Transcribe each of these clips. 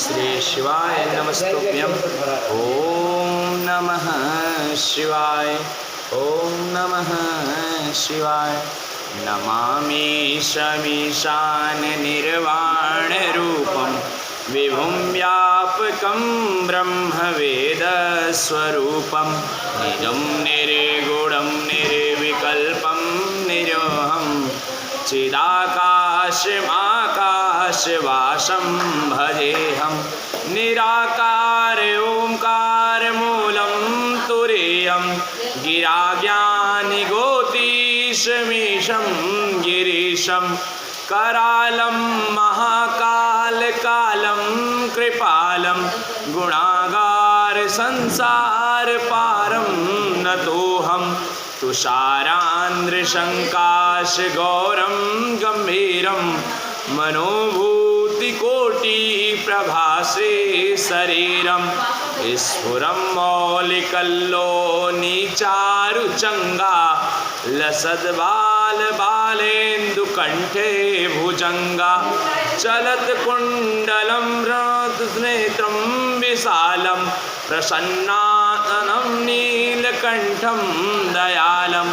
श्री शिवाय नमस्तुभ्यं। ओम नमः शिवाय। ओम नमः शिवाय। नमामि शमीशान निर्वाण रूपं विभुं व्यापकं ब्रह्मवेदस्वरूपं निजं निर्गुणं निर्विकल्पं निरोहं चिदाकाशमाकाशवासं भजेऽहं निराकार ओंकार मूलं तुरीयं गिराज्ञानिगोतीशमीशं गिरीशं करालं महाकालकालं कृपालं गुणागार संसार पारं नतोऽहं तुषारान्द्रशङ्काश गौरं गम्भीरं मनोभूतिकोटिप्रभासे शरीरं स्फुरं मौलिकल्लोनीचारुचङ्गा लसद्बालबालेन्दुकण्ठे भुजङ्गा चलत्कुण्डलं रत्नेत्रं विशालं प्रसन्नातनं नीलकण्ठं दयालं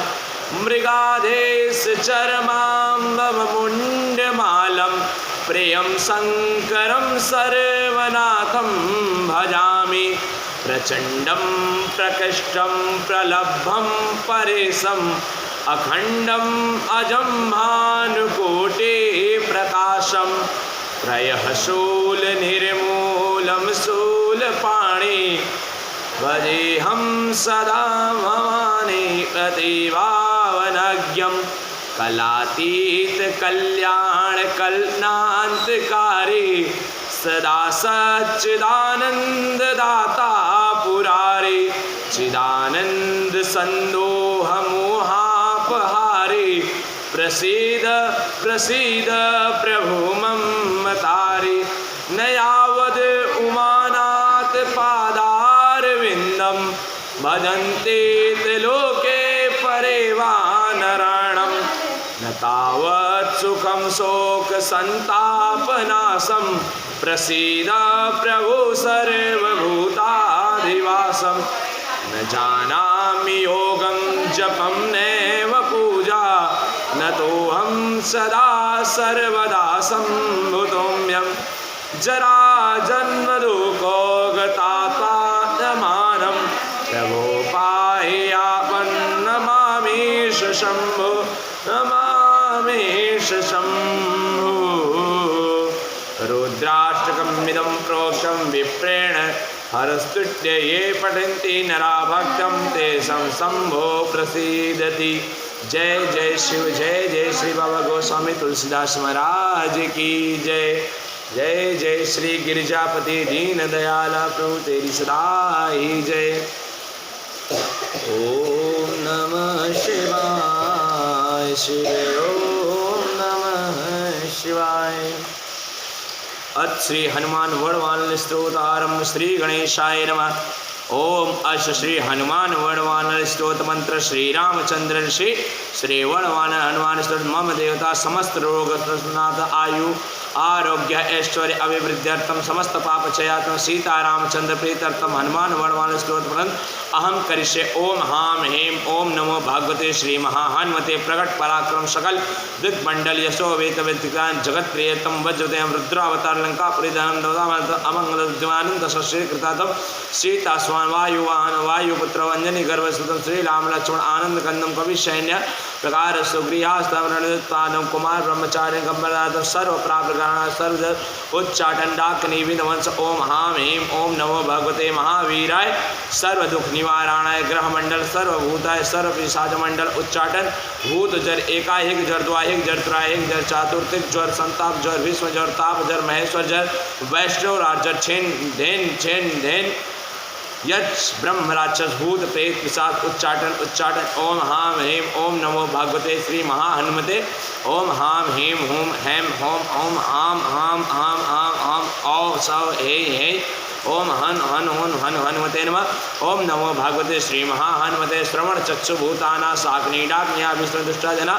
मृगाधेशचर्माम्बमुण्डमालं प्रियं शङ्करं सर्वनाथं भजामि प्रचण्डं प्रकृष्टं प्रलब्धं परेशम् अखण्डम् अजं भानुकोटिः प्रकाशं त्रयः शूलनिर्मूलं शूलपाणि भजेऽहं सदा भवानी प्रतिभावनज्ञं कलातीतकल्याणकलनान्तकारी सदा सच्चिदानन्ददाता पुरारी चिदानन्दसन्दोहमोहापहारी प्रसीद प्रसीद प्रभु मम तारी न यावद् उमानाथ पादारविन्दं भजन्ते लोके परे वा नराणां न तावत् सुखं शोकसन्तापनाशं प्रसीद प्रभु सर्वभूताधिवासं न जानामि योगं जपं नैव पूजा न तोऽहं सदा सर्वदा सम्भुतोऽम्यं जराजन्मदुःखो गतात्मानमानं प्रभो पाह्यापन्नमामीश शम्भो नमामीश शम्भो। रुद्राष्टकमिदं प्रोक्तं विप्रेण हरस्तुत्य ये पठन्ति नरा भक्तं तेषां शम्भो प्रसीदति। जय जय शिव, जय जय श्री बाबा गोस्वामी तुलसीदास महाराज की जय। जय जय श्री गिरिजापति दीन दयाल प्रभु तेरी सदा ही जय। ओम नमः शिवाय शिव। ओम नमः शिवाय। अथ श्री हनुमान वर्णमाल स्तोत्रारंभ श्री गणेशाय नमः। ओम अश श्री हनुमान वर्णमाल स्तोत्र मंत्र श्री रामचंद्र श्री वर्णमान हनुमान स्तोत्र मम देवता समस्त रोग नाथ आयु आरोग्य ऐश्वर्य अभिवृद्ध्यर्थम समस्त पाप क्षयार्थम सीतारामचंद्र प्रीत्यर्थम हनुमान वर्णमान स्तोत्र अहम करिष्ये। ओम हाम हेम ओम नमो भागवते श्री महाहनुमते प्रकट पराक्रम सकल दिग्मंडल यशो वेत वेदिकान जगत प्रियतम वज्रदेव रुद्रावतार लंका परिधान अमंगल विद्यमानंद शस्त्र कृतातम सीता स्वान वायुवाहन वायुपुत्र अंजनी गर्भस्वतम श्री राम लक्ष्मण आनंद कंदम कवि सैन्य प्रकार सुग्रीयास्तम कुमार ब्रह्मचार्य गंबरनाथ सर्व प्राप्त सर्व उच्चाटन डाकनी विध्वंस। ओम हाम हेम ओम नमो भगवते महावीराय सर्व दुख निवारणाय ग्रह मंडल सर्वभूताय सर्व पिशाच मंडल उच्चाटन भूत जर एकाहिक जर द्वाहिक जर त्राहिक जर चातुर्थिक जर संताप जर विश्व जर ताप जर महेश्वर जर वैष्णव राजर छेन धेन यक्ष ब्रह्म राक्षस भूत प्रेत पिशाच उच्चाटन उच्चाटन। ओम हाम हेम ओम नमो भागवते श्री महाहनुमते। ओम हाम हेम होम हेम होम ओम आम आम आम आम आम औ सव हे ओम हन हन हन हन हनुमते नमः। ओम नमो भगवते श्री महाहनुमते श्रवण चक्षुभूताना शाग्निडाग्न्या विष्णुदुष्टाजना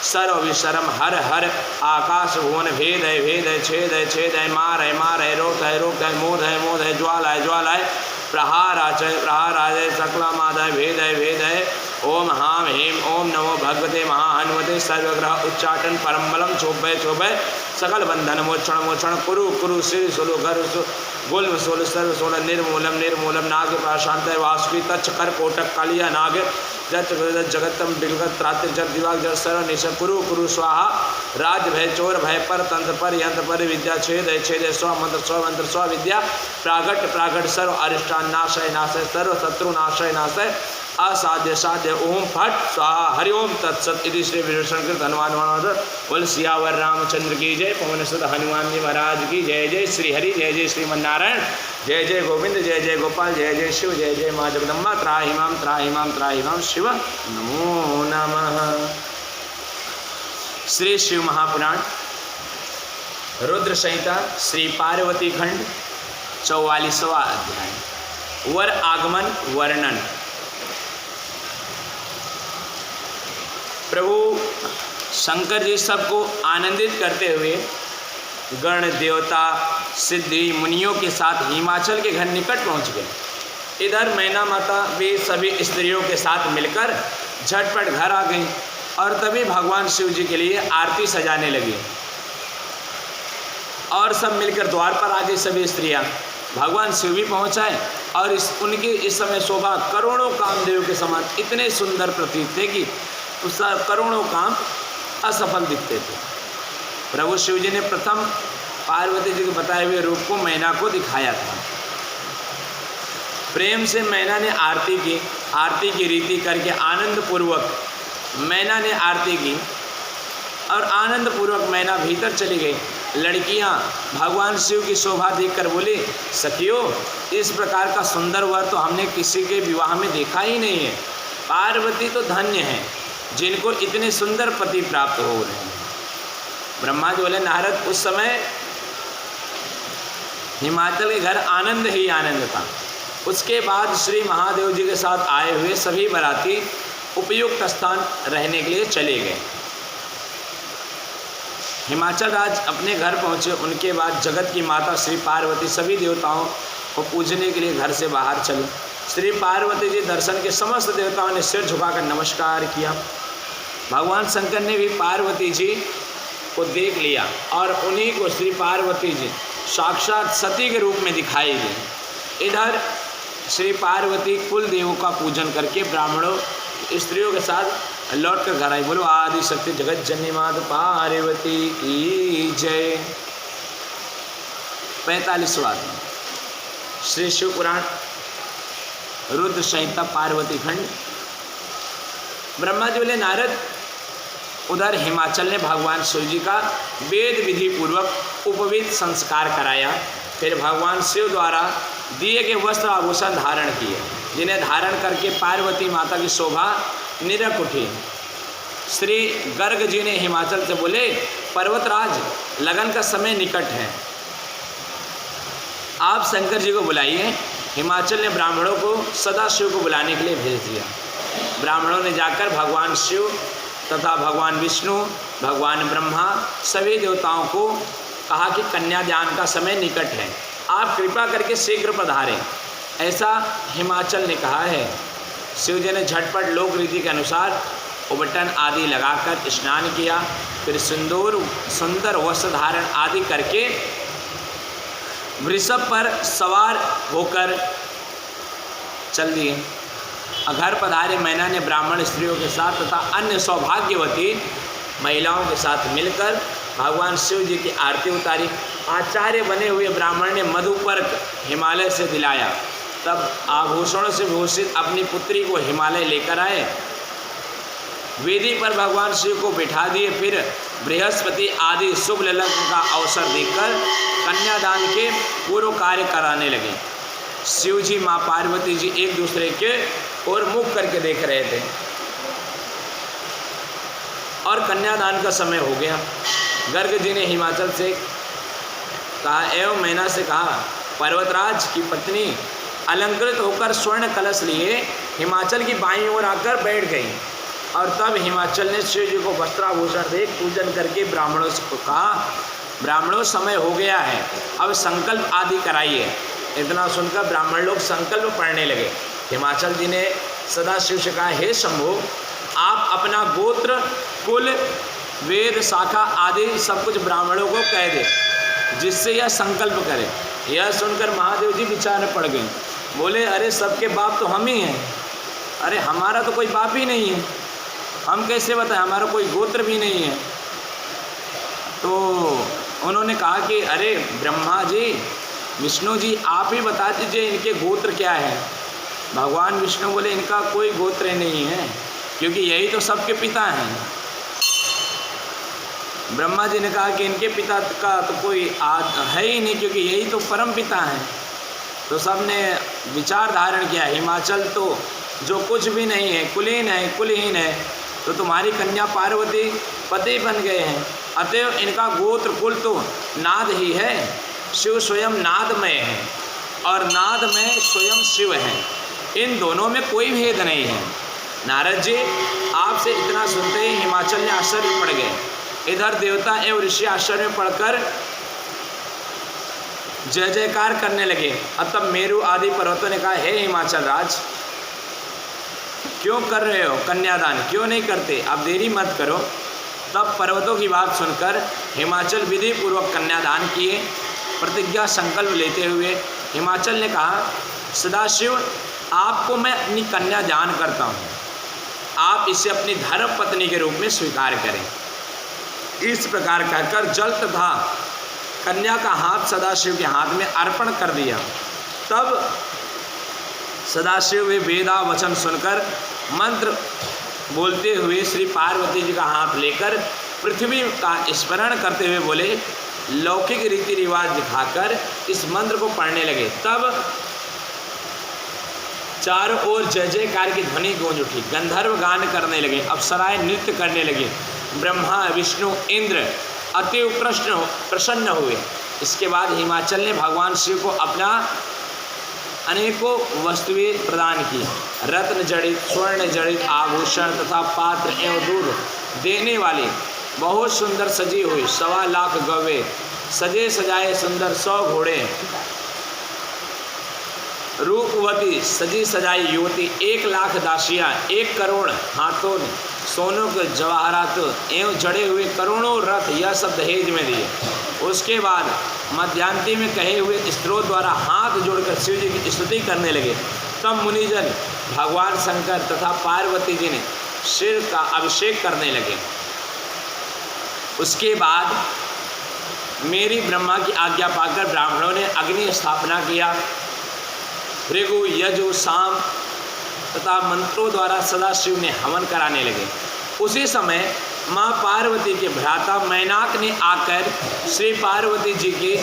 सर्व विशरम हर हर आकाश भुवन भेदय भेदय छेदय छेदय मारय मारय रोकय रोकय मोदय मोदय ज्वालाय ज्वालाय प्रहाराचय प्रहाराजय सकलामादय भेदय भेदय। ओम हाम हेम ओम नमो भगवते महाहनुमते सर्वग्रह उच्चाटन परम बलम चोभय चोभय सकल बंधन मोक्षण मोक्षण कुरु कुरु श्री सोलो घर गुल्म सोल सर्व सोल निर्मूलम निर्मूलम नाग प्राशांत वासुकी तच्छ कर कोटक कालिया नाग जगतम बिलगत त्राते जग दिवाग जग सर्व निश कुरु कुरु स्वाहा राज भय चोर भय पर तंत्र पर यंत्र पर विद्या छेद छेद स्व मंत्र स्व विद्या प्रागट प्रागट सर्व अरिष्टान नाशय नाशय सर्व शत्रु नाशय नाशय असाध्य साध्य ओम फट स्वाहा हरि ओम तत्सत इति श्री विष्णुकृत हनुमान बोल सियावर रामचंद्र की जय। पवन सुत हनुमान जी महाराज की जय। जय श्री हरि जय जय श्रीमन्नारायण जय जय गोविंद जय जय गोपाल जय जय शिव जय जय माँ जगदम्बा त्राहि माम शिव नमो नमः। श्री शिव महापुराण रुद्र संहिता श्री पार्वती खंड 44वां अध्याय वर आगमन वर्णन। प्रभु शंकर जी सबको आनंदित करते हुए गण देवता सिद्धि मुनियों के साथ हिमाचल के घर निकट पहुंच गए। इधर मैना माता भी सभी स्त्रियों के साथ मिलकर झटपट घर आ गई और तभी भगवान शिव जी के लिए आरती सजाने लगी और सब मिलकर द्वार पर आ गई। सभी स्त्रियां भगवान शिव भी पहुंचाए और उनकी इस समय शोभा करोड़ों कामदेव के समान इतने सुंदर प्रतीत थे कि उस करोड़ों काम असफल दिखते थे। प्रभु शिव जी ने प्रथम पार्वती जी के बताए हुए रूप को मैना को दिखाया था। प्रेम से मैना ने आरती की रीति करके आनंद पूर्वक मैना ने आरती की और आनंद पूर्वक मैना भीतर चली गई। लड़कियां भगवान शिव की शोभा देखकर बोली, सखियों इस प्रकार का सुंदर वर तो हमने किसी के विवाह में देखा ही नहीं है। पार्वती तो धन्य है जिनको इतने सुंदर पति प्राप्त हो रहे हैं। ब्रह्मा जी बोले, नारद उस समय हिमाचल के घर आनंद ही आनंद था। उसके बाद श्री महादेव जी के साथ आए हुए सभी बाराती उपयुक्त स्थान रहने के लिए चले गए। हिमाचल राज अपने घर पहुंचे। उनके बाद जगत की माता श्री पार्वती सभी देवताओं को पूजने के लिए घर से बाहर चली। श्री पार्वती जी दर्शन के समस्त देवताओं ने सिर झुकाकर नमस्कार किया। भगवान शंकर ने भी पार्वती जी को देख लिया और उन्हीं को श्री पार्वती जी साक्षात सती के रूप में दिखाई दी। इधर श्री पार्वती कुल देवों का पूजन करके ब्राह्मणों स्त्रियों के साथ लौट कर घर आई। बोलो आदि शक्ति जगत जननी माता पार्वती की जय। 45वां श्री शिव पुराण रुद्र संहिता पार्वती खंड। ब्रह्मा जी बोले, नारद उधर हिमाचल ने भगवान शिव जी का वेद विधि पूर्वक उपवीत संस्कार कराया। फिर भगवान शिव द्वारा दिए गए वस्त्र आभूषण धारण किए, जिन्हें धारण करके पार्वती माता की शोभा निरख उठी। श्री गर्ग जी ने हिमाचल से बोले, पर्वतराज लगन का समय निकट है, आप शंकर जी को बुलाइए। हिमाचल ने ब्राह्मणों को सदाशिव को बुलाने के लिए भेज दिया। ब्राह्मणों ने जाकर भगवान शिव तथा भगवान विष्णु भगवान ब्रह्मा सभी देवताओं को कहा कि कन्यादान का समय निकट है, आप कृपा करके शीघ्र पधारें, ऐसा हिमाचल ने कहा है। शिव जी ने झटपट लोक रीति के अनुसार उबटन आदि लगाकर स्नान किया। फिर सिंदूर सुंदर वस्त्र धारण आदि करके वृषभ पर सवार होकर चल दिए। घर पधारे मैना ने ब्राह्मण स्त्रियों के साथ तथा अन्य सौभाग्यवती महिलाओं के साथ मिलकर भगवान शिव जी की आरती उतारी। आचार्य बने हुए ब्राह्मण ने मधुपर्क हिमालय से दिलाया। तब आभूषणों से भूषित अपनी पुत्री को हिमालय लेकर आए। वेदी पर भगवान शिव को बिठा दिए। फिर बृहस्पति आदि शुभ लग्न का अवसर देकर कन्यादान के पूर्व कार्य कराने लगे। शिव जी माँ पार्वती जी एक दूसरे के ओर मुख करके देख रहे थे और कन्यादान का समय हो गया। गर्ग जी ने हिमाचल से कहा एवं मैना से कहा, पर्वतराज की पत्नी अलंकृत होकर स्वर्ण कलश लिए हिमाचल की बाईं ओर आकर बैठ गई और तब हिमाचल ने शिव जी को वस्त्राभूषण दे पूजन करके ब्राह्मणों को कहा, ब्राह्मणों समय हो गया है, अब संकल्प आदि कराइए। इतना सुनकर ब्राह्मण लोग संकल्प पढ़ने लगे। हिमाचल जी ने सदाशिव से कहा, हे शंभु, आप अपना गोत्र, कुल, वेद, शाखा आदि सब कुछ ब्राह्मणों को कह दे जिससे यह संकल्प करे। यह सुनकर महादेव जी विचार में पड़ गए। बोले, अरे सबके बाप तो हम ही हैं, अरे हमारा तो कोई बाप ही नहीं है, हम कैसे बताएं, हमारा कोई गोत्र भी नहीं है। तो उन्होंने कहा कि अरे ब्रह्मा जी, विष्णु जी, आप ही बता दीजिए इनके गोत्र क्या है। भगवान विष्णु बोले, इनका कोई गोत्र नहीं है, क्योंकि यही तो सबके पिता हैं। ब्रह्मा जी ने कहा कि इनके पिता का तो कोई है ही नहीं, क्योंकि यही तो परम पिता हैं। तो सब ने विचार धारण किया, हिमाचल तो जो कुछ भी नहीं है, कुलीन है, कुलहीन है, तो तुम्हारी कन्या पार्वती पति बन गए हैं, अतएव इनका गोत्र कुल तो नाद ही है। शिव स्वयं नादमय है और नादमय स्वयं शिव है, इन दोनों में कोई भेद नहीं है। नारद जी, आपसे इतना सुनते ही हिमाचल ने आश्चर्य में पड़ गए। इधर देवता एवं ऋषि आश्चर्य में पड़कर जय जयकार करने लगे। अब तब मेरु आदि पर्वतों ने कहा, हे हिमाचल राज, क्यों कर रहे हो कन्यादान, क्यों नहीं करते, अब देरी मत करो। तब पर्वतों की बात सुनकर हिमाचल विधि पूर्वक कन्यादान किए। प्रतिज्ञा संकल्प लेते हुए हिमाचल ने कहा, सदाशिव, आपको मैं अपनी कन्या दान करता हूँ, आप इसे अपनी धर्म पत्नी के रूप में स्वीकार करें। इस प्रकार कहकर जल तथा कन्या का हाथ सदाशिव के हाथ में अर्पण कर दिया। तब सदाशिव वे वेदा वचन सुनकर मंत्र बोलते हुए श्री पार्वती जी का हाथ लेकर पृथ्वी का स्मरण करते हुए बोले, लौकिक रीति रिवाज दिखाकर इस मंत्र को पढ़ने लगे। तब चारों ओर जय जयकार की ध्वनि गूंज उठी, गंधर्व गान करने लगे, अप्सराएं नृत्य करने लगे, ब्रह्मा विष्णु इंद्र अति प्रसन्न हुए। इसके बाद हिमाचल ने भगवान शिव को अपना अनेकों वस्तुएं प्रदान की। रत्न जड़ित, स्वर्ण जड़ित आभूषण तथा पात्र एवं दूध देने वाली बहुत सुंदर सजी हुई 1.25 लाख गौवे, सजे सजाए सुंदर 100 घोड़े, रूपवती सजी सजाई युवती, 1 लाख दासियाँ, 1 करोड़ हाथों सोनों के जवाहरात एवं जड़े हुए करोड़ों रथ, यह सब दहेज में दिए। उसके बाद मध्यांति में कहे हुए स्त्रोत द्वारा हाथ जोड़कर शिव जी की स्तुति करने लगे। तब मुनिजन भगवान शंकर तथा पार्वती जी ने शिव का अभिषेक करने लगे। उसके बाद मेरी ब्रह्मा की आज्ञा पाकर ब्राह्मणों ने अग्नि स्थापना किया। भृगु, यजु, साम तथा मंत्रों द्वारा सदाशिव ने हवन कराने लगे। उसी समय माँ पार्वती के भ्राता मैनाक ने आकर श्री पार्वती जी की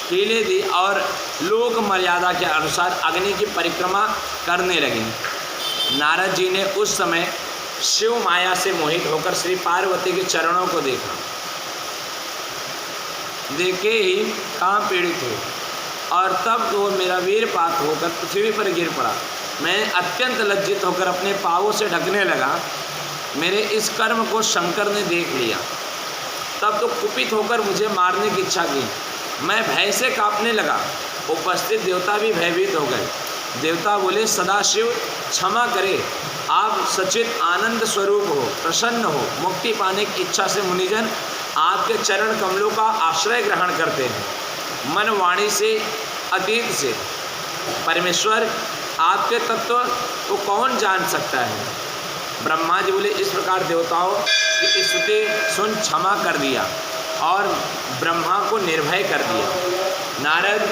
कीले दी और लोक मर्यादा के अनुसार अग्नि की परिक्रमा करने लगे। नारद जी ने उस समय शिव माया से मोहित होकर श्री पार्वती के चरणों को देखा। देखे ही काम पीड़ित हुए और तब वो मेरा वीरपात होकर पृथ्वी पर गिर पड़ा। मैं अत्यंत लज्जित होकर अपने पाँवों से ढकने लगा। मेरे इस कर्म को शंकर ने देख लिया। तब तो कुपित होकर मुझे मारने की इच्छा की। मैं भय से कांपने लगा। उपस्थित देवता भी भयभीत हो गए। देवता बोले, सदाशिव क्षमा करे, आप सचित आनंद स्वरूप हो, प्रसन्न हो, मुक्ति पाने की इच्छा से मुनिजन आपके चरण कमलों का आश्रय ग्रहण करते हैं। मन वाणी से अतीत से परमेश्वर आपके तत्व को कौन जान सकता है। ब्रह्मा जी बोले, इस प्रकार देवताओं की स्तुति सुन क्षमा कर दिया और ब्रह्मा को निर्भय कर दिया। नारद,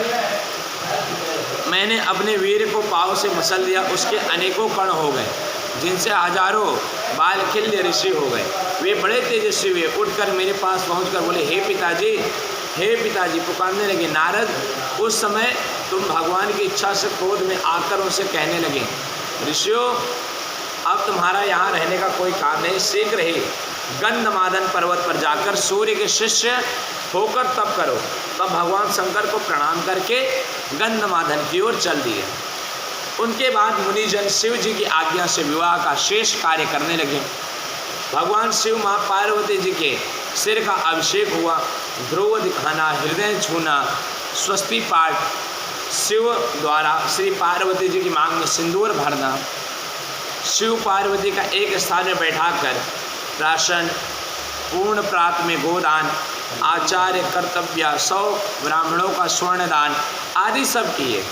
मैंने अपने वीर को पाँव से मसल दिया। उसके अनेकों कण हो गए, जिनसे हजारों बालखिल्य ऋषि हो गए। वे बड़े तेजस्वी हुए। उठकर मेरे पास पहुंचकर बोले, हे पिताजी, हे पिताजी, पुकारने लगे। नारद उस समय तुम भगवान की इच्छा से क्रोध में आकर उनसे कहने लगे, ऋषियों, अब तुम्हारा यहाँ रहने का कोई काम नहीं। शीघ्र ही गंधमादन पर्वत पर जाकर सूर्य के शिष्य होकर तब करो। तब भगवान शंकर को प्रणाम करके गंधमादन की ओर चल दिए। उनके बाद मुनिजन शिव जी की आज्ञा से विवाह का शेष कार्य करने लगे। भगवान शिव माँ पार्वती जी के सिर का अभिषेक हुआ, ध्रुव दिखाना, हृदय छूना, स्वस्ति पाठ, शिव द्वारा श्री पार्वती जी की मांग में सिंदूर भरना, शिव पार्वती का एक स्थान में बैठाकर प्राशन, पूर्ण प्रात में गोदान, आचार्य कर्तव्य, 100 ब्राह्मणों का स्वर्ण दान आदि सब किए।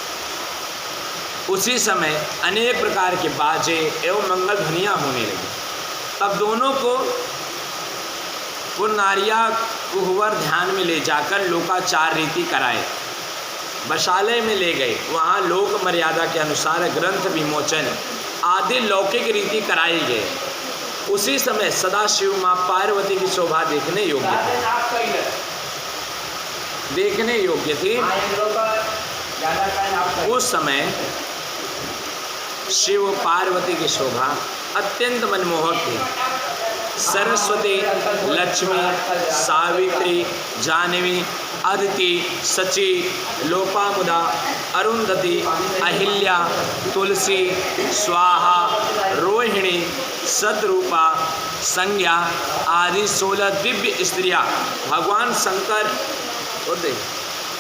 उसी समय अनेक प्रकार के बाजे एवं मंगल ध्वनियाँ होने लगी। तब दोनों को पुरनारिया कुहवर ध्यान में ले जाकर लोकाचार रीति कराए, वशालय में ले गए। वहाँ लोक मर्यादा के अनुसार ग्रंथ विमोचन आदि लौकिक रीति कराई गए। उसी समय सदाशिव माँ पार्वती की शोभा देखने योग्य थी। उस समय शिव पार्वती की शोभा अत्यंत मनमोहक थी। सरस्वती, लक्ष्मी, सावित्री, जानवी, अदिति, सची, लोपामुदा, अरुंधति, अहिल्या, तुलसी, स्वाहा, रोहिणी, सतरूपा, संज्ञा आदि 16 दिव्य स्त्रियां भगवान शंकर होते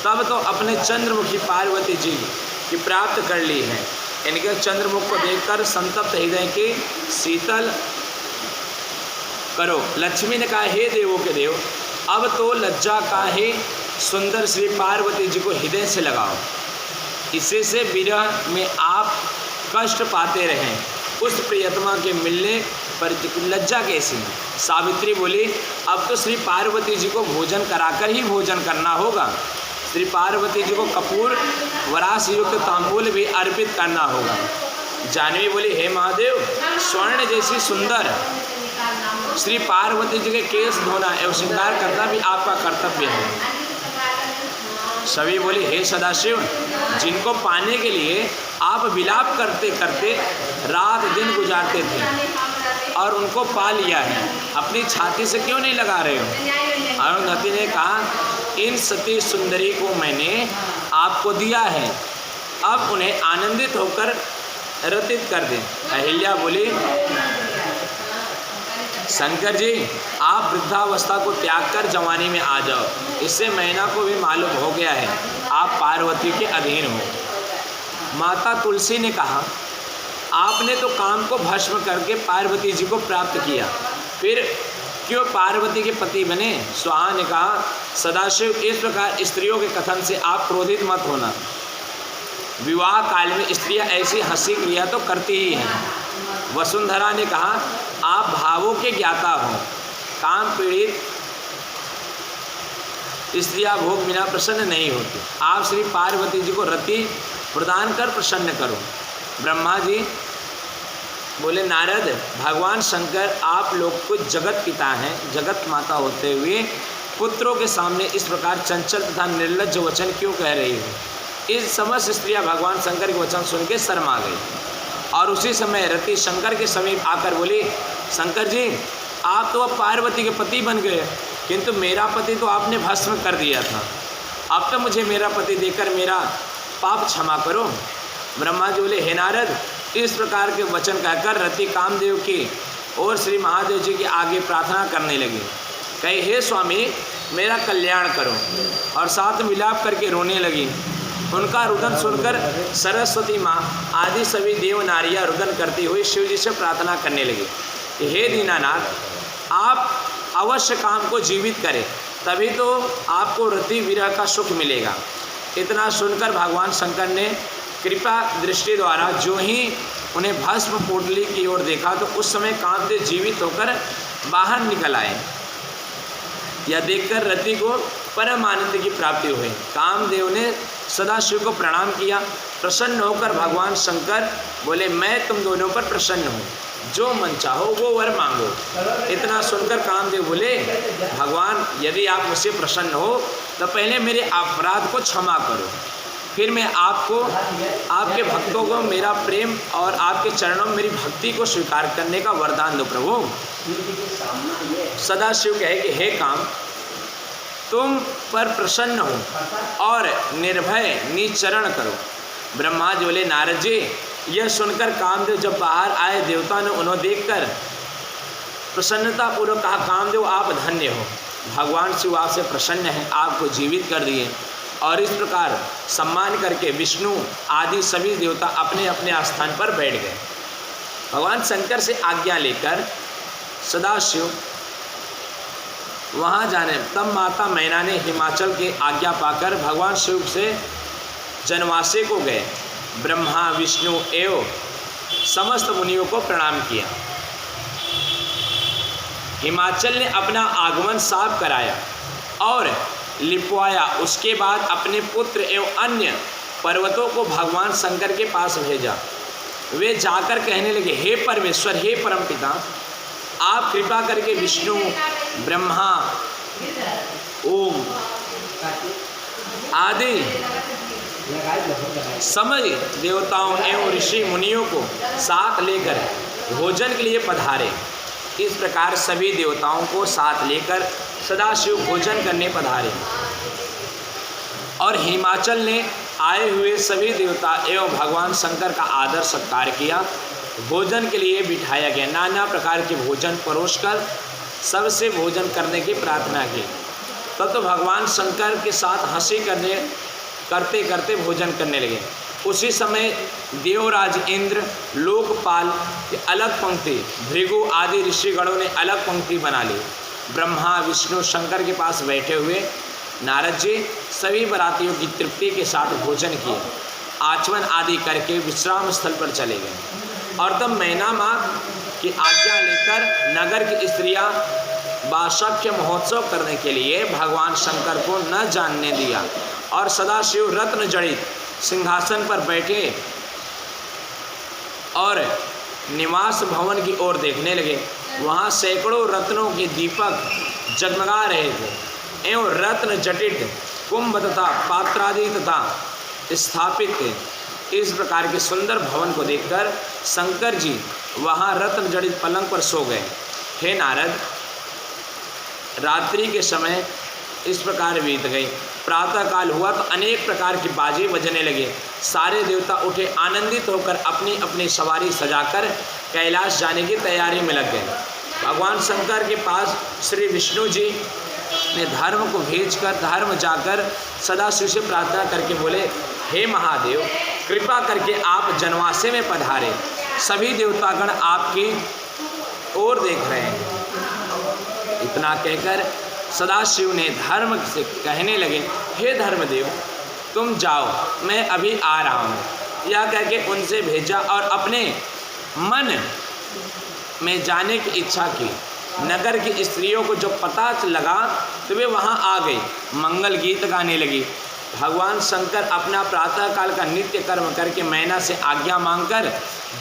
तब तो अपने चंद्रमुखी पार्वती जी की प्राप्त कर ली है। इनके चंद्रमुख को देखकर संतप्त हृदय के शीतल करो। लक्ष्मी ने कहा, हे देवों के देव, अब तो लज्जा का ही सुंदर श्री पार्वती जी को हृदय से लगाओ। इसी से विरह में आप कष्ट पाते रहें। उस प्रियतमा के मिलने पर लज्जा कैसी? सावित्री बोली, अब तो श्री पार्वती जी को भोजन कराकर ही भोजन करना होगा। श्री पार्वती जी को कपूर वरास युक्त तांबूल भी अर्पित करना होगा। जानवी बोली, हे महादेव, स्वर्ण जैसी सुंदर श्री पार्वती जी के केस धोना एवं श्रृंगार करना भी आपका कर्तव्य है। सभी बोली, हे सदाशिव, जिनको पाने के लिए आप विलाप करते करते रात दिन गुजारते थे और उनको पा लिया है, अपनी छाती से क्यों नहीं लगा रहे हो? अरुंधति ने कहा, इन सती सुंदरी को मैंने आपको दिया है, अब उन्हें आनंदित होकर रतित कर दें। अहिल्या बोली, शंकर जी, आप वृद्धावस्था को त्याग कर जवानी में आ जाओ। इससे मैना को भी मालूम हो गया है आप पार्वती के अधीन हो। माता तुलसी ने कहा, आपने तो काम को भस्म करके पार्वती जी को प्राप्त किया, फिर क्यों पार्वती के पति बने? स्वाहा ने कहा, सदाशिव, इस प्रकार स्त्रियों के कथन से आप क्रोधित मत होना। विवाह काल में स्त्रियां ऐसी हंसी क्रिया तो करती ही हैं। वसुंधरा ने कहा, आप भावों के ज्ञाता हो। काम पीड़ित स्त्रियां भोग बिना प्रसन्न नहीं होती। आप श्री पार्वती जी को रति प्रदान कर प्रसन्न करो। ब्रह्मा जी बोले, नारद, भगवान शंकर आप लोग को जगत पिता हैं, जगत माता होते हुए पुत्रों के सामने इस प्रकार चंचल तथा निर्लज्ज वचन क्यों कह रही हो? इस समस्त स्त्रियां भगवान शंकर के वचन सुन के शर्मा गई और उसी समय रति शंकर के समीप आकर बोली, शंकर जी, आप तो अब पार्वती के पति बन गए, किंतु मेरा पति तो आपने भस्म कर दिया था। अब तो मुझे मेरा पति देकर मेरा पाप क्षमा करो। ब्रह्मा जी बोले, हे नारद, इस प्रकार के वचन कहकर रति कामदेव की और श्री महादेव जी के आगे प्रार्थना करने लगी। कहे, हे स्वामी, मेरा कल्याण करो, और साथ मिलाप करके रोने लगी। उनका रुदन सुनकर सरस्वती माँ आदि सभी देव नारियाँ रुदन करती हुई शिव जी से प्रार्थना करने लगी कि हे दीनानाथ, आप अवश्य काम को जीवित करें, तभी तो आपको रति विरह का सुख मिलेगा। इतना सुनकर भगवान शंकर ने कृपा दृष्टि द्वारा जो ही उन्हें भस्म पोटली की ओर देखा तो उस समय कामदेव जीवित होकर बाहर निकल आए। यह देखकर रति को परम आनंद की प्राप्ति हुई। कामदेव ने सदाशिव को प्रणाम किया। प्रसन्न होकर भगवान शंकर बोले, मैं तुम दोनों पर प्रसन्न हूँ, जो मन चाहो वो वर मांगो। इतना सुनकर कामदेव बोले, भगवान, यदि आप मुझसे प्रसन्न हो तो पहले मेरे अपराध को क्षमा करो, फिर मैं आपको, आपके भक्तों को मेरा प्रेम और आपके चरणों में मेरी भक्ति को स्वीकार करने का वरदान दो प्रभु। सदाशिव कहे कि हे काम, तुम पर प्रसन्न हो और निर्भय निचरण करो। ब्रह्मा जी बोले, नारद जी, यह सुनकर कामदेव जब बाहर आए, देवता ने उन्हें देखकर प्रसन्नता पूर्वक कहा, कामदेव आप धन्य हो, भगवान शिव आपसे प्रसन्न है, आपको जीवित कर दिए। और इस प्रकार सम्मान करके विष्णु आदि सभी देवता अपने अपने स्थान पर बैठ गए। भगवान शंकर से आज्ञा लेकर सदाशिव वहाँ जाने, तब माता मैना ने हिमाचल की आज्ञा पाकर भगवान शिव से जनवासे को गए। ब्रह्मा विष्णु एवं समस्त मुनियों को प्रणाम किया। हिमाचल ने अपना आगमन साफ कराया और लिपवाया। उसके बाद अपने पुत्र एवं अन्य पर्वतों को भगवान शंकर के पास भेजा। वे जाकर कहने लगे, हे परमेश्वर, हे परमपिता, आप कृपा करके विष्णु, ब्रह्मा, ओम आदि समझ देवताओं एवं ऋषि मुनियों को साथ लेकर भोजन के लिए पधारे। इस प्रकार सभी देवताओं को साथ लेकर सदाशिव भोजन करने पधारे और हिमाचल ने आए हुए सभी देवता एवं भगवान शंकर का आदर सत्कार किया। भोजन के लिए बिठाया गया। नाना प्रकार के भोजन परोसकर सबसे भोजन करने की प्रार्थना की। तब तो भगवान शंकर के साथ हंसी करते करते भोजन करने लगे। उसी समय देवराज इंद्र, लोकपाल की अलग पंक्ति, भृगु आदि ऋषिगणों ने अलग पंक्ति बना ली। ब्रह्मा विष्णु शंकर के पास बैठे हुए नारद जी सभी बरातियों की तृप्ति के साथ भोजन किए। आचमन आदि करके विश्राम स्थल पर चले गए। और तब मैना माँ की आज्ञा लेकर नगर की स्त्रियां वार्षिक महोत्सव करने के लिए भगवान शंकर को न जानने दिया और सदाशिव रत्न जड़ित सिंहासन पर बैठे और निवास भवन की ओर देखने लगे। वहाँ सैकड़ों रत्नों के दीपक जगमगा रहे थे एवं रत्न जटित कुंभ तथा पात्रादि तथा स्थापित थे। इस प्रकार के सुंदर भवन को देखकर शंकर जी वहाँ रत्न जड़ित पलंग पर सो गए। हे नारद, रात्रि के समय इस प्रकार बीत गई। प्रातः काल हुआ तो अनेक प्रकार की बाजे बजने लगे। सारे देवता उठे, आनंदित होकर अपनी अपनी सवारी सजाकर कैलाश जाने की तैयारी में लग गए। भगवान शंकर के पास श्री विष्णु जी ने धर्म को भेजकर धर्म जाकर सदाशिव से प्रार्थना करके बोले, हे महादेव, कृपा करके आप जनवासे में पधारे। सभी देवतागण आपकी ओर देख रहे हैं। इतना कहकर सदाशिव ने धर्म से कहने लगे, हे धर्मदेव, तुम जाओ, मैं अभी आ रहा हूँ। यह कहके उनसे भेजा और अपने मन में जाने की इच्छा की। नगर की स्त्रियों को जब पता लगा तो वे वहाँ आ गई, मंगल गीत गाने लगी। भगवान शंकर अपना प्रातः काल का नित्य कर्म करके मैना से आज्ञा मांगकर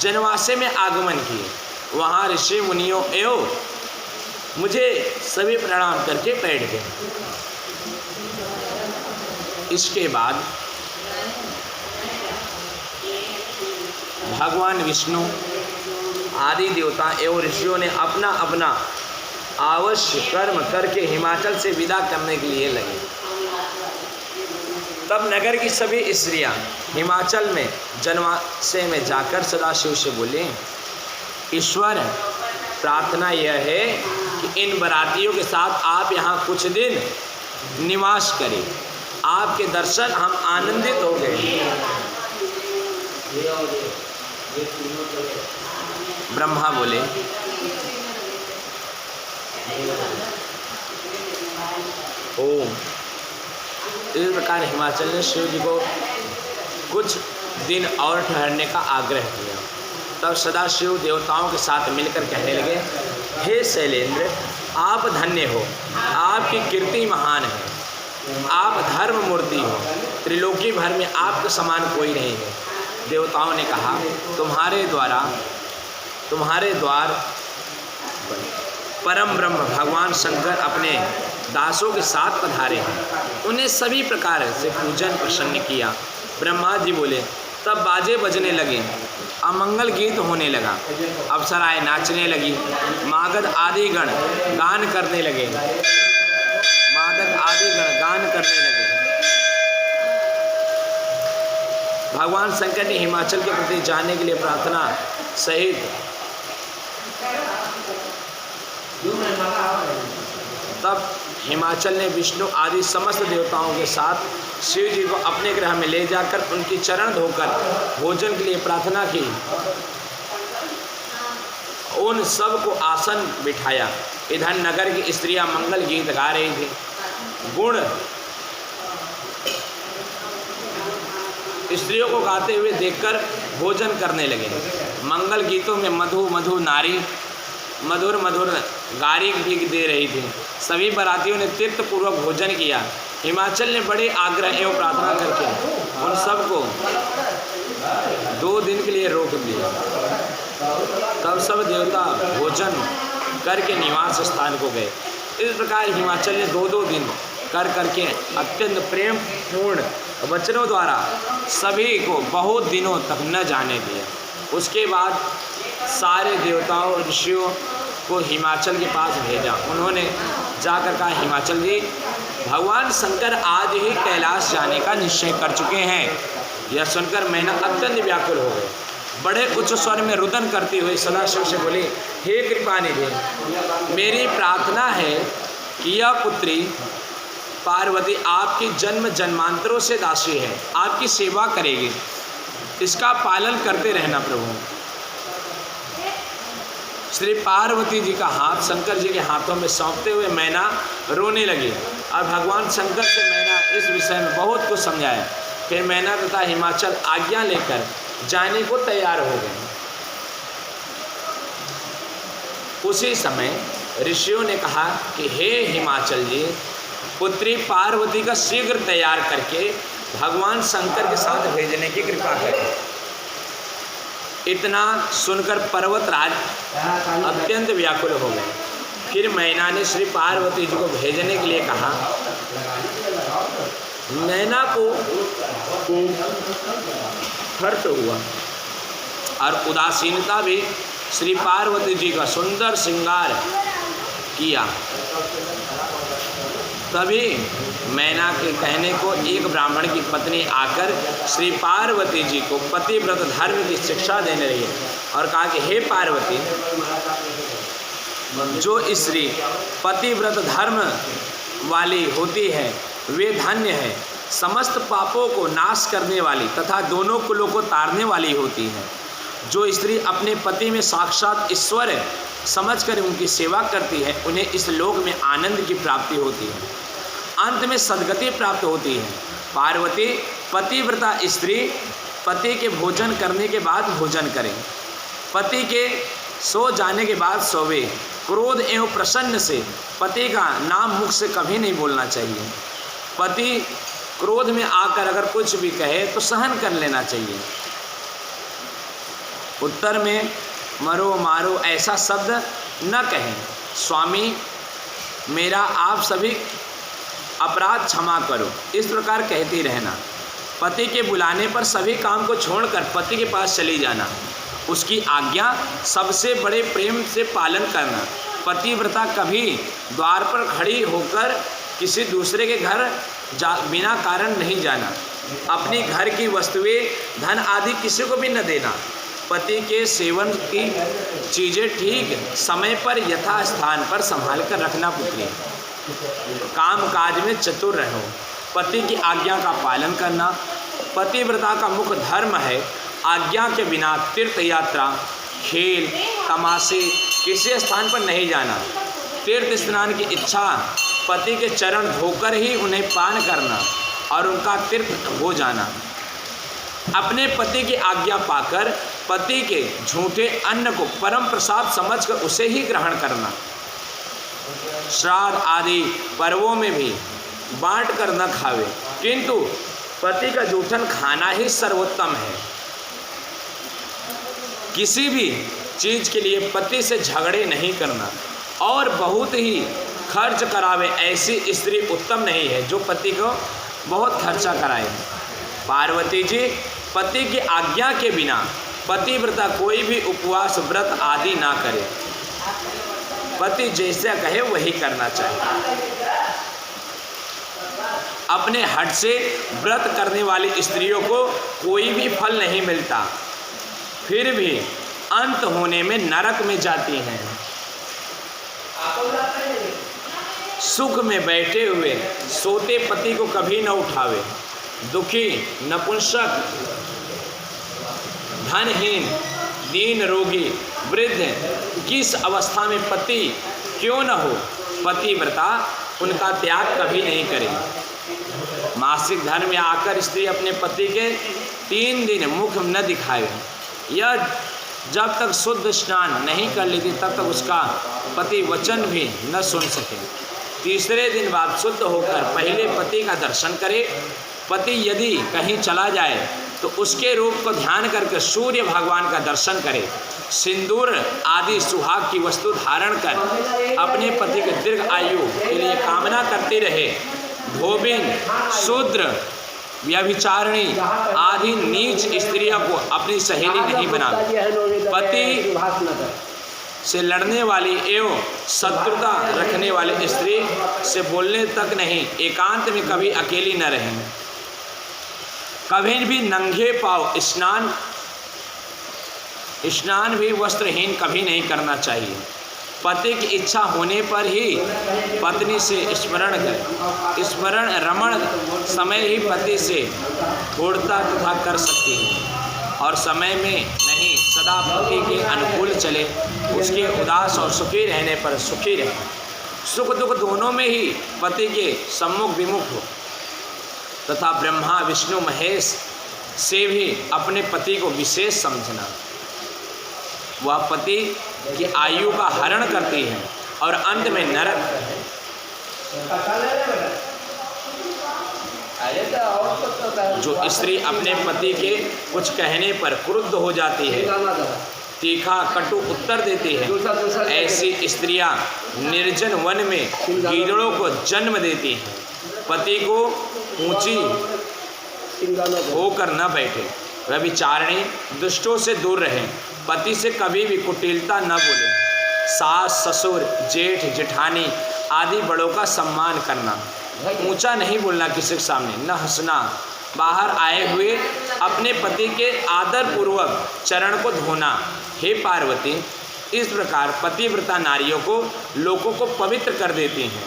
जनवासे में आगमन किए। वहाँ ऋषि मुनियों एवं मुझे सभी प्रणाम करके बैठ गए। इसके बाद भगवान विष्णु आदि देवता एवं ऋषियों ने अपना अपना आवश्य कर्म करके हिमाचल से विदा करने के लिए लगे। तब नगर की सभी स्त्रियां हिमाचल में जनवासे में जाकर सदाशिव से बोले, ईश्वर, प्रार्थना यह है कि इन बरातियों के साथ आप यहाँ कुछ दिन निवास करें। आपके दर्शन हम आनंदित हो गए। ब्रह्मा बोले, ओम। इस प्रकार हिमाचल ने शिव जी को कुछ दिन और ठहरने का आग्रह किया। तब सदाशिव देवताओं के साथ मिलकर कहने लगे, हे शैलेंद्र, आप धन्य हो, आपकी कीर्ति महान है, आप धर्म मूर्ति हो, त्रिलोकी भर में आपके समान कोई नहीं है। देवताओं ने कहा, तुम्हारे द्वार परम ब्रह्म भगवान शंकर अपने दासों के साथ पधारे हैं। उन्हें सभी प्रकार से पूजन प्रसन्न किया। ब्रह्मा जी बोले, तब बाजे बजने लगे, अमंगल गीत होने लगा, अप्सराएं नाचने लगी, मागध आदि गण गान करने लगे। साधक आदि गणगान करने लगे। भगवान शंकर ने हिमाचल के प्रति जाने के लिए प्रार्थना सहित तब हिमाचल ने विष्णु आदि समस्त देवताओं के साथ शिव जी को अपने ग्रह में ले जाकर उनकी चरण धोकर भोजन के लिए प्रार्थना की। उन सब को आसन बिठाया। इधर नगर की स्त्रियां मंगल गीत गा रही थी। गुण स्त्रियों को गाते हुए देखकर भोजन करने लगे। मंगल गीतों में मधु मधु नारी मधुर मधुर गारी भी दे रही थी। सभी बारातियों ने तीर्थ पूर्वक भोजन किया। हिमाचल ने बड़े आग्रह एवं प्रार्थना करके उन सबको 2 दिन के लिए रोक दिया। तब सब देवता भोजन करके निवास स्थान को गए। इस प्रकार हिमाचल ने 2-2 दिन करके अत्यंत प्रेम पूर्ण वचनों द्वारा सभी को बहुत दिनों तक न जाने दिया। उसके बाद सारे देवताओं ऋषियों को हिमाचल के पास भेजा। उन्होंने जाकर कहा, हिमाचल जी, भगवान शंकर आज ही कैलाश जाने का निश्चय कर चुके हैं। यह सुनकर मैना अत्यंत व्याकुल हो गए। बड़े उच्च स्वर में रुदन करती हुई सदाशिव से बोली, हे कृपानिधि, मेरी प्रार्थना है कि यह पुत्री पार्वती आपकी जन्म जन्मांतरों से दासी है, आपकी सेवा करेगी, इसका पालन करते रहना प्रभु। श्री पार्वती जी का हाथ शंकर जी के हाथों में सौंपते हुए मैना रोने लगी और भगवान शंकर से मैना इस विषय में बहुत कुछ समझाया। फिर मैना तथा हिमाचल आज्ञा लेकर जाने को तैयार हो गए। उसी समय ऋषियों ने कहा कि हे हिमाचल जी, पुत्री पार्वती का शीघ्र तैयार करके भगवान शंकर के साथ भेजने की कृपा करें। इतना सुनकर पर्वतराज अत्यंत व्याकुल हो गए। फिर मैना ने श्री पार्वती जी को भेजने के लिए कहा। मैना को हर्ष हुआ और उदासीनता भी श्री पार्वती जी का सुंदर श्रृंगार किया। तभी मैना के कहने को एक ब्राह्मण की पत्नी आकर श्री पार्वती जी को पतिव्रत धर्म की शिक्षा देने लगी और कहा कि हे पार्वती, जो स्त्री पतिव्रत धर्म वाली होती है वे धन्य है, समस्त पापों को नाश करने वाली तथा दोनों कुलों को तारने वाली होती है। जो स्त्री अपने पति में साक्षात ईश्वर समझकर उनकी सेवा करती है, उन्हें इस लोक में आनंद की प्राप्ति होती है, अंत में सद्गति प्राप्त होती है। पार्वती पतिव्रता स्त्री पति के भोजन करने के बाद भोजन करें, पति के सो जाने के बाद सोवे। क्रोध एवं प्रसन्न से पति का नाम मुख से कभी नहीं बोलना चाहिए। पति क्रोध में आकर अगर कुछ भी कहे तो सहन कर लेना चाहिए। उत्तर में मरो मारो ऐसा शब्द न कहें। स्वामी, मेरा आप सभी अपराध क्षमा करो, इस प्रकार कहती रहना। पति के बुलाने पर सभी काम को छोड़कर पति के पास चली जाना। उसकी आज्ञा सबसे बड़े प्रेम से पालन करना। पतिव्रता कभी द्वार पर खड़ी होकर किसी दूसरे के घर बिना कारण नहीं जाना। अपने घर की वस्तुएं धन आदि किसी को भी न देना। पति के सेवन की चीज़ें ठीक समय पर यथा स्थान पर संभाल कर रखना। पुत्री, काम काज में चतुर रहो। पति की आज्ञा का पालन करना पतिव्रता का मुख्य धर्म है। आज्ञा के बिना तीर्थ यात्रा, खेल तमाशे किसी स्थान पर नहीं जाना। तीर्थ स्नान की इच्छा पति के चरण धोकर ही उन्हें पान करना और उनका तीर्थ हो जाना। अपने पति की आज्ञा पाकर पति के झूठे अन्न को परम प्रसाद समझकर उसे ही ग्रहण करना। श्राद्ध आदि पर्वों में भी बांट कर न खावे, किंतु पति का जूठन खाना ही सर्वोत्तम है। किसी भी चीज के लिए पति से झगड़े नहीं करना और बहुत ही खर्च करावे ऐसी स्त्री उत्तम नहीं है जो पति को बहुत खर्चा कराए। पार्वती जी, पति की आज्ञा के बिना पतिव्रता कोई भी उपवास व्रत आदि ना करे। पति जैसा कहे वही करना चाहिए। अपने हट से व्रत करने वाली स्त्रियों को कोई भी फल नहीं मिलता, फिर भी अंत होने में नरक में जाती हैं। सुख में बैठे हुए सोते पति को कभी न उठावे, दुखी, नपुंसक, धनहीन, दीन, रोगी, वृद्ध किस अवस्था में पति क्यों न हो, पतिव्रता उनका त्याग कभी नहीं करे। मासिक धर्म में आकर स्त्री अपने पति के 3 दिन मुख न दिखाए। यह जब तक शुद्ध स्नान नहीं कर लेती तब तक उसका पति वचन भी न सुन सके। तीसरे दिन बाद शुद्ध होकर पहले पति का दर्शन करे। पति यदि कहीं चला जाए तो उसके रूप को ध्यान करके सूर्य भगवान का दर्शन करे। सिंदूर आदि सुहाग की वस्तु धारण कर अपने पति के दीर्घ आयु के लिए कामना करती रहे। धोबिन, शूद्र, व्यभिचारिणी आदि नीच स्त्रियों को अपनी सहेली नहीं बनावे। पति से लड़ने वाली एवं शत्रुता रखने वाली स्त्री से बोलने तक नहीं, एकांत में कभी अकेली न रहें। कभी भी नंगे पांव स्नान भी वस्त्रहीन कभी नहीं करना चाहिए। पति की इच्छा होने पर ही पत्नी से स्मरण करें। स्मरण रमण समय ही पति से छोड़ता तथा कर सकती है और समय में नहीं, सदा पति के अनुकूल चले, उसके उदास और सुखी रहने पर सुखी रहे। सुख दुख दोनों में ही पति के सम्मुख विमुख हो तथा ब्रह्मा, विष्णु, महेश से भी अपने पति को विशेष समझना। वह पति की आयु का हरण करती है और अंत में नरक। जो स्त्री अपने पति के कुछ कहने पर क्रुद्ध हो जाती है, तीखा कटु उत्तर देती है, ऐसी स्त्रियां निर्जन वन में गीदड़ों को जन्म देती हैं। पति को ऊंची होकर न बैठे, व्यभिचारिणी, दुष्टों से दूर रहें। पति से कभी भी कुटिलता न बोले। सास, ससुर, जेठ, जेठानी आदि बड़ों का सम्मान करना। ऊंचा नहीं बोलना किसी के सामने, न हंसना। बाहर आए हुए अपने पति के आदर पूर्वक चरण को धोना। हे पार्वती, इस प्रकार पतिव्रता नारियों को लोगों को पवित्र कर देती हैं।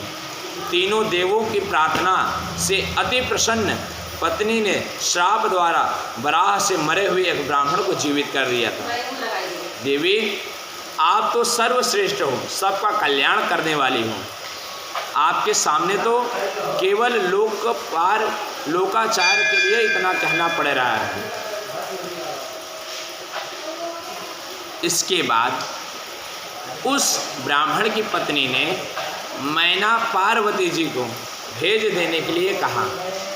तीनों देवों की प्रार्थना से अति प्रसन्न पत्नी ने श्राप द्वारा वराह से मरे हुए एक ब्राह्मण को जीवित कर दिया था। देवी, आप तो सर्वश्रेष्ठ हो, सबका कल्याण करने वाली हो। आपके सामने तो केवल लोकाचार के लिए इतना कहना पड़ रहा है। इसके बाद उस ब्राह्मण की पत्नी ने मैना पार्वती जी को भेज देने के लिए कहा।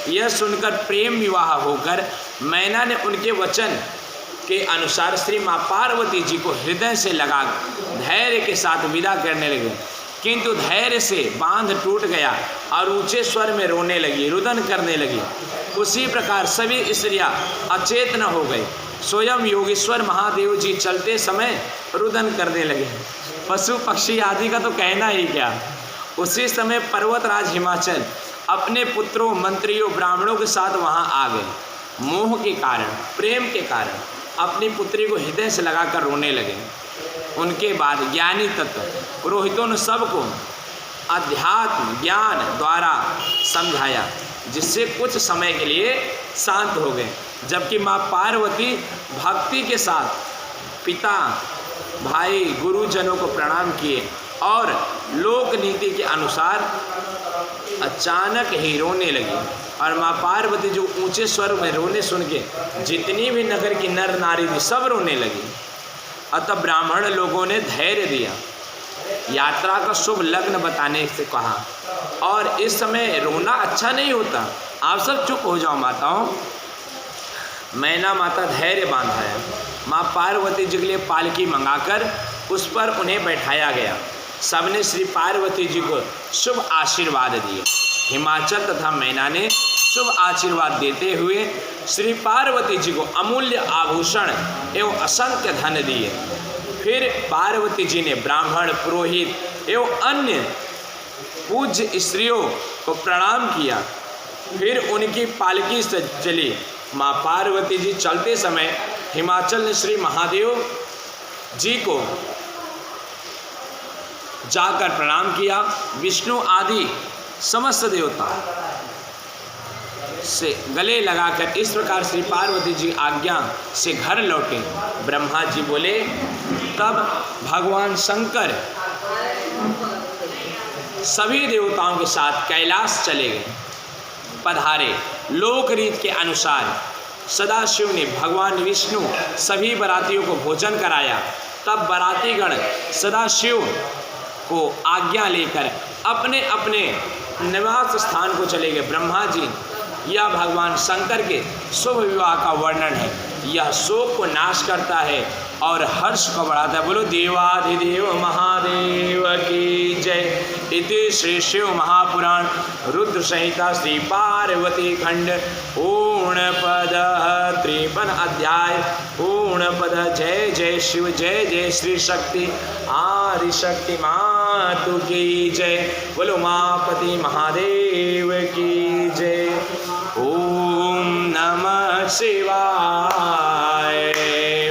यह सुनकर प्रेम विवाह होकर मैना ने उनके वचन के अनुसार श्री माँ पार्वती जी को हृदय से लगा धैर्य के साथ विदा करने लगे, किंतु धैर्य से बांध टूट गया और ऊंचे स्वर में रोने लगी, रुदन करने लगी। उसी प्रकार सभी स्त्रियां अचेतन हो गई। स्वयं योगेश्वर महादेव जी चलते समय रुदन करने लगे। पशु पक्षी आदि का तो कहना ही क्या। उसी समय पर्वतराज हिमाचल अपने पुत्रों, मंत्रियों, ब्राह्मणों के साथ वहां आ गए। मोह के कारण, प्रेम के कारण अपनी पुत्री को हृदय से लगाकर रोने लगे। उनके बाद ज्ञानी तत्व पुरोहितों ने सबको अध्यात्म ज्ञान द्वारा समझाया, जिससे कुछ समय के लिए शांत हो गए। जबकि माँ पार्वती भक्ति के साथ पिता, भाई, गुरुजनों को प्रणाम किए और लोक नीति के अनुसार अचानक ही रोने लगी। और माँ पार्वती जो ऊंचे स्वर में रोने सुन के जितनी भी नगर की नर नारी थी सब रोने लगी। अतः ब्राह्मण लोगों ने धैर्य दिया, यात्रा का शुभ लग्न बताने से कहा। और इस समय रोना अच्छा नहीं होता, आप सब चुप हो जाओ माताओं। मैना माता धैर्य बांधा है। माँ पार्वती जी के लिए पालकी मंगाकर उस पर उन्हें बैठाया गया। सबने श्री पार्वती जी को शुभ आशीर्वाद दिए। हिमाचल तथा मैना ने शुभ आशीर्वाद देते हुए श्री पार्वती जी को अमूल्य आभूषण एवं असंख्य धन दिए। फिर पार्वती जी ने ब्राह्मण, पुरोहित एवं अन्य पूज्य स्त्रियों को प्रणाम किया फिर उनकी पालकी से चली। माँ पार्वती जी चलते समय हिमाचल ने श्री महादेव जी को जाकर प्रणाम किया। विष्णु आदि समस्त देवता से गले लगाकर इस प्रकार श्री पार्वती जी आज्ञा से घर लौटे। ब्रह्मा जी बोले, तब भगवान शंकर सभी देवताओं के साथ कैलाश चले गए, पधारे। लोक रीत के अनुसार सदाशिव ने भगवान विष्णु सभी बरातियों को भोजन कराया। तब बरातीगण सदाशिव को आज्ञा लेकर अपने अपने निवास स्थान को चले गए। ब्रह्मा जी, यह भगवान शंकर के शुभ विवाह का वर्णन है। यह शोक को नाश करता है और हर्ष को बढ़ाता है। बोलो देवाधिदेव महादेव की जय। इति श्री शिव महापुराण रुद्र संहिता श्री पार्वती खंड पूर्ण पद 53 अध्याय पूर्ण पद। जय जय शिव, जय जय श्री शक्ति आदि शक्ति मातु की जय। बोलो उमापति महादेव की जय। ओम नमः शिवाय,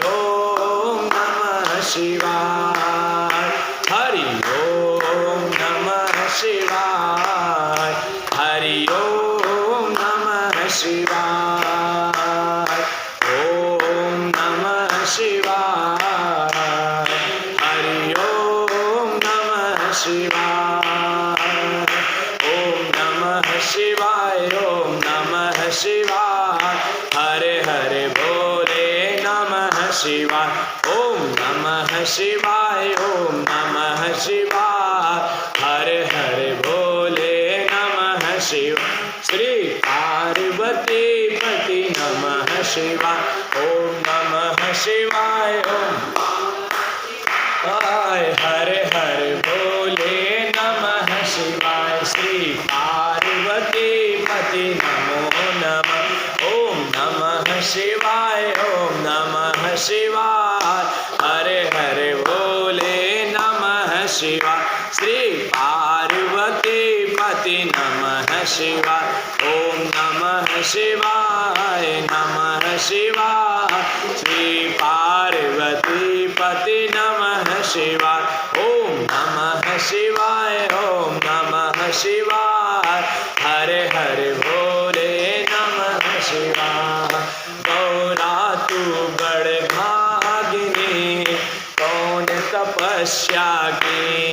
ओम नमः शिवाय, हरि ओम नमः शिवाय, हरि ओम नमः शिवाय, ओम नमः शिवाय, हरि ओम नमः शिवाय, ओम नमः शिवाय, ओम नमः शिवाय, हरे हरे भोले नमः शिवाय, ओम नमः शिवाय, ओम नमः शिवाय, हरे हरे भोले नमः शिवाय। श्री पार्वती पति नमः शिवाय, ओम नमः शिवाय, ओम हरे हरे भोले नमः शिवाय। श्री पार्वती पति नमो नमः, ओम नमः शिवाय, ओम नमः शिवाय, हरे हरे भोले नमः शिवाय। श्री पार्वती पति नमः शिवाय, ओम नमः शिवाय, नमः शिवाय। श्री पार्वती पति नमः शिवाय, ओम नमः शिवाय, ओम नमः शिवाय, हरे हरे भोले नमः शिवाय। गौरा तू बड़ भागिनी कौन तपस्या की,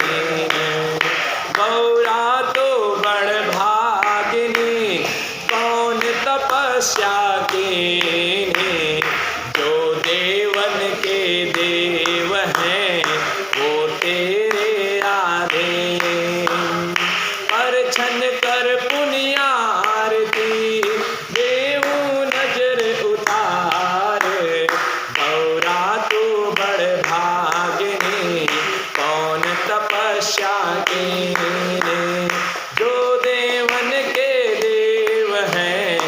गौरा तो बड़ भागिनी कौन तपस्या की, जो देवन के देव हैं वो तेरे आधे, पर छन कर पुण्यारती देवू नजर उतार। गौरा तू बड़ भागिनी कौन तपस्या की, जो देवन के देव हैं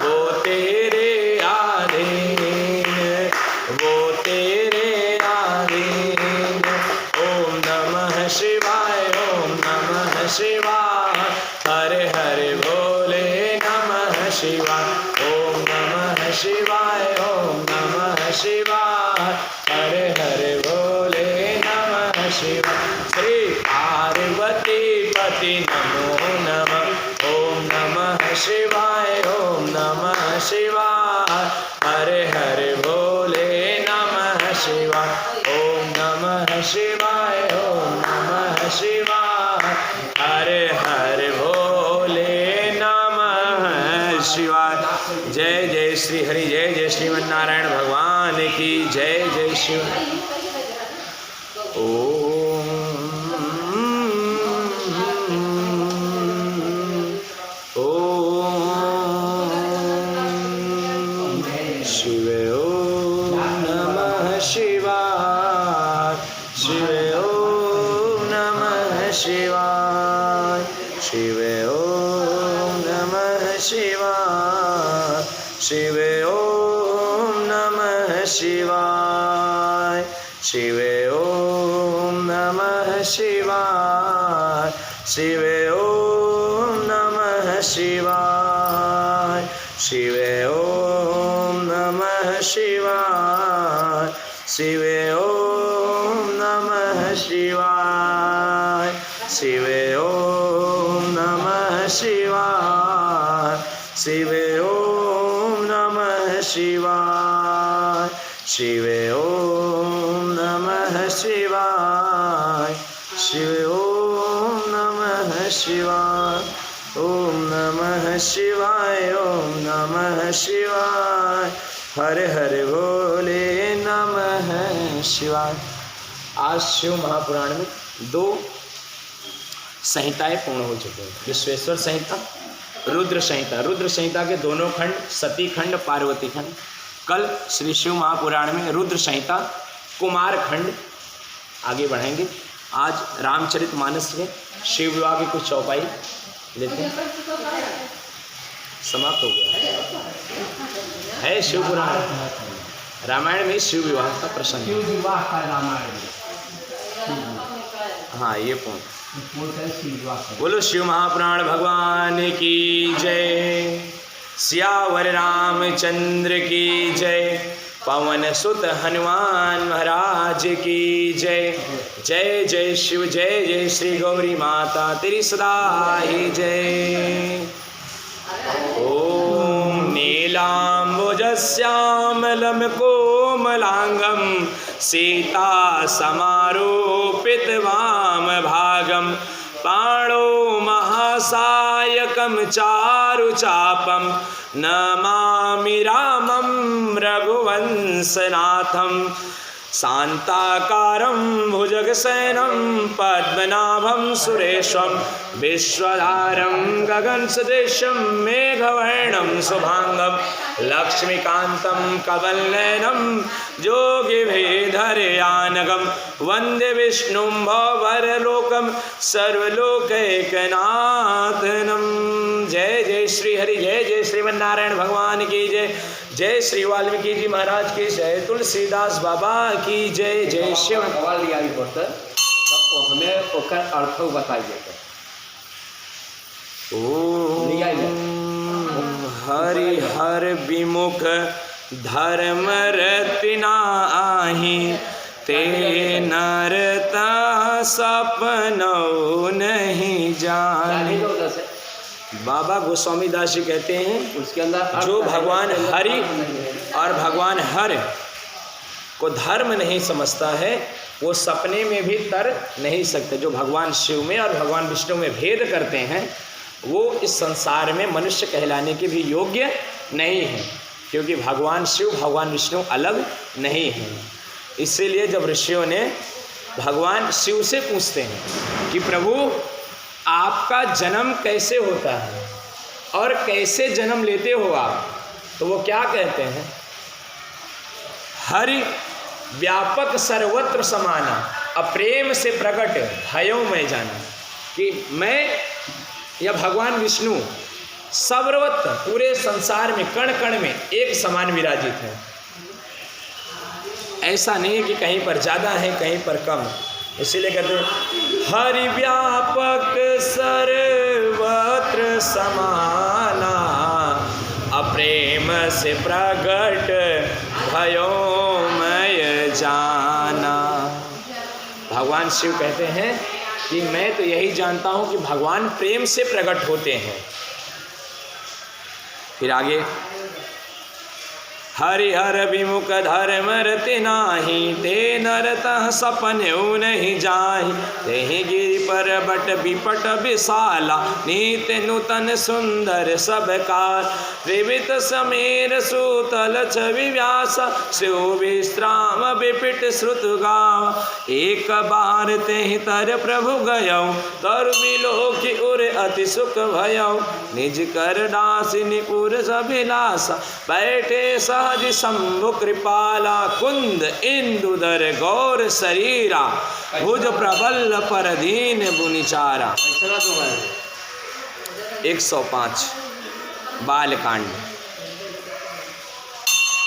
वो तेरे आधीन, वो तेरे आधीन। ओम नमः शिवाय, ओम नमः शिवाय, हरे हरे भोले नमः शिवाय, ओम नमः शिवाय, ओम नमः शिवाय, हरे हरे भोले नमः शिवाय। श्री पार्वती पति नमो नमः, ओम नमः शिवाय, ओम नमः शिवाय, हरे हरे भोले नमः शिवाय, ओम नमः शिवाय, ओम नमः शिवाय, हरे हरे भोले नमः शिवाय। जय जय श्री हरि, जय जय श्रीमन्नारायण भगवान की जय। जय शिव। ओम शिव, ओम नमः शिवाय, शिव ओम नमः शिवाय, शिव ओम नमः शिवाय, शिव ओम नमः शिवाय, शिव ओम नमः शिवाय, शिव ओम नमः शिवाय, शिवे ओम नमः शिवाय शिवे ओम नमः शिवाय शिवे ओम नमः शिवाय शिवे ओम नमः शिवाय शिवे ओम नमः शिवाय शिवे ओम नमः शिवाय ओम नमः शिवाय ओम नमः शिवाय हर हर भोले नमः शिवाय। आज शिव महापुराण में 2 संहिताएं पूर्ण हो चुकी हैं। विश्वेश्वर संहिता, रुद्र संहिता। रुद्र संहिता के दोनों खंड सती खंड, पार्वती खंड। कल श्री शिव महापुराण में रुद्र संहिता कुमार खंड आगे बढ़ेंगे। आज रामचरितमानस में शिव विवाह की कुछ चौपाई लेते हैं। समाप्त हो गया है शिव पुराण। रामायण में शिव विवाह का प्रसंग, शिव विवाह का रामायण। हाँ ये पूर्ण। बोलो शिव महापुराण भगवान की जय। सियावर रामचंद्र की जय। पवन सुत हनुमान महाराज की जय। जय जय शिव, जय जय श्री गौरी माता तेरी सदा ही जय। ओम नीलाम्बुजश्यामलं कोमलांगं सीता समारोपित वामभागं पाणौ महासायकं चारुचापं नमामि रामं रघुवंशनाथं शान्ताकारं भुजगशयनं पद्मनाभं सुरेशं विश्वधारं गगनसदृशं मेघवर्णं शुभांगं लक्ष्मीकान्तं कमलनयनं योगिभिर्धरयानगं वन्दे विष्णुं भवरलोकं सर्वलोकैकनाथनं। जय जय श्री हरि, जय जय श्रीमन्नारायण भगवान की जय। जय श्री वाल्मीकि जी महाराज की जय। तुलसीदास बाबा की जय। जय शिव। सवाल लिया तब हमें ओकर अर्थ बताइए। ओम हरि हर विमुख धर्म रत्नाहि ते नरता सपनौ नहीं जाने। बाबा गोस्वामी दास जी कहते हैं उसके अंदर जो भगवान हरि और भगवान हर को धर्म नहीं समझता है वो सपने में भी तर नहीं सकते। जो भगवान शिव में और भगवान विष्णु में भेद करते हैं वो इस संसार में मनुष्य कहलाने के भी योग्य नहीं है, क्योंकि भगवान शिव भगवान विष्णु अलग नहीं हैं। इसीलिए जब ऋषियों ने भगवान शिव से पूछते हैं कि प्रभु आपका जन्म कैसे होता है और कैसे जन्म लेते हो आप, तो वो क्या कहते हैं? हरि व्यापक सर्वत्र समाना अप्रेम से प्रकट भयो में जाना। कि मैं या भगवान विष्णु सर्वत्र पूरे संसार में कण कण में एक समान विराजित है। ऐसा नहीं है कि कहीं पर ज़्यादा है कहीं पर कम। इसीलिए कहते हैं हरि व्यापक सर्वत्र समाना अप्रेम से प्रगट भयोमय जाना। भगवान शिव कहते हैं कि मैं तो यही जानता हूँ कि भगवान प्रेम से प्रकट होते हैं। फिर आगे हरिहर विमुख धर्म रति नाही ते नरतः सपन्यु नहीं जाहि तेहि गिरि पर बट विपट विशाला नीत नूतन सुंदर सबकार त्रिवित समीर सुतल छवि व्यास शिव विश्राम विपिट श्रुत गाव एक बार तेहि तर प्रभु गयौ तर बिलोकि उर अति सुख भयौ निज कर दासी निपुर सभिलासा बैठे सहज शंभु कृपाला कुंद इंदुदर गौर शरीरा भुज प्रबल पर दीन बुनिचारा। 105 बालकांड।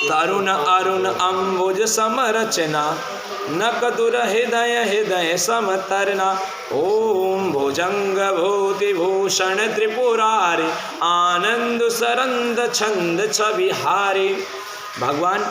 तरुण अरुण अम्बुज समरचना नकदुर हृदय हृदय समतरना। ओम भुजंग भूति भूषण त्रिपुरारी आनंद सरंद छंद छविहारी। भगवान